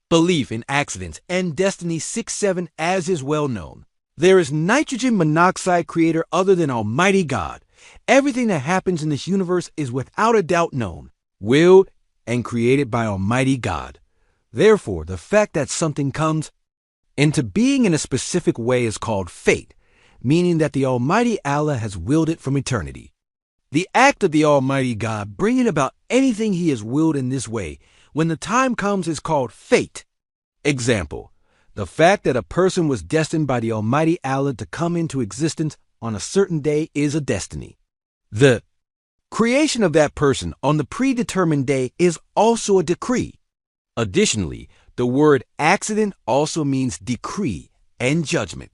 Belief in accidents and destiny 6-7 as is well known. There is nitrogen monoxide creator other than Almighty God. Everything that happens in this universe is without a doubt known, willed, and created by Almighty God. Therefore, the fact that something comes into being in a specific way is called fate, meaning that the Almighty Allah has willed it from eternity. The act of the Almighty God bringing about anything He has willed in this way, when the time comes, is called fate. Example, the fact that a person was destined by the Almighty Allah to come into existence on a certain day is a destiny. The creation of that person on the predetermined day is also a decree. Additionally, the word accident also means decree and judgment.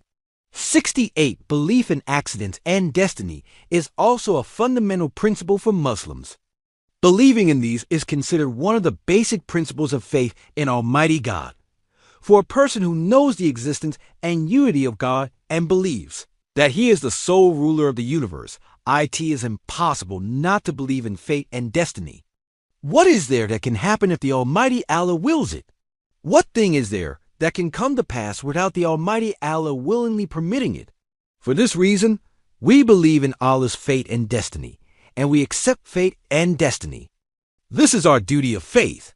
68. Belief in accidents and destiny is also a fundamental principle for Muslims. Believing in these is considered one of the basic principles of faith in Almighty God. For a person who knows the existence and unity of God and believes that He is the sole ruler of the universe, it is impossible not to believe in fate and destiny. What is there that can happen if the Almighty Allah wills it? What thing is there that can come to pass without the Almighty Allah willingly permitting it? For this reason, we believe in Allah's fate and destiny, and we accept fate and destiny. This is our duty of faith.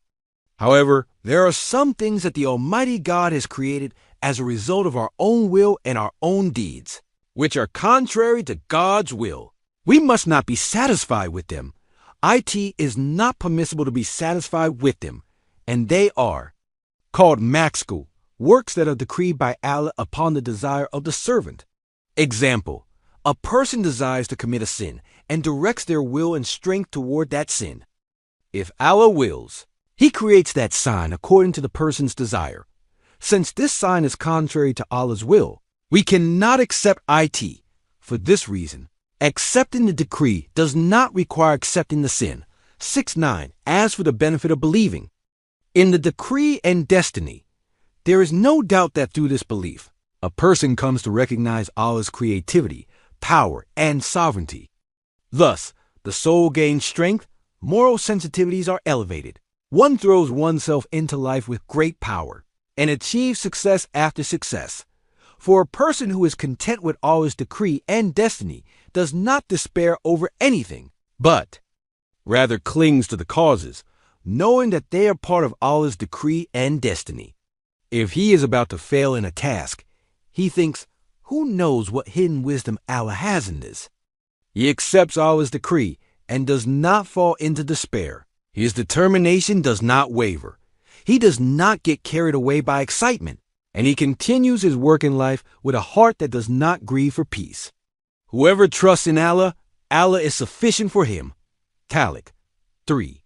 However, there are some things that the Almighty God has created as a result of our own will and our own deeds, which are contrary to God's will. We must not be satisfied with them. It is not permissible to be satisfied with them, and they are called maxku, works that are decreed by Allah upon the desire of the servant. Example, a person desires to commit a sin and directs their will and strength toward that sin. If Allah wills, He creates that sign according to the person's desire. Since this sign is contrary to Allah's will, we cannot accept it. For this reason, accepting the decree does not require accepting the sin. 6-9. As for the benefit of believing in the decree and destiny, there is no doubt that through this belief, a person comes to recognize Allah's creativity, power, and sovereignty. Thus, the soul gains strength, moral sensitivities are elevated. One throws oneself into life with great power and achieves success after success. For a person who is content with Allah's decree and destiny does not despair over anything, but rather clings to the causes, knowing that they are part of Allah's decree and destiny. If he is about to fail in a task, he thinks, who knows what hidden wisdom Allah has in this? He accepts Allah's decree and does not fall into despair. His determination does not waver. He does not get carried away by excitement, and he continues his work in life with a heart that does not grieve for peace. Whoever trusts in Allah, Allah is sufficient for him. Talaq 3.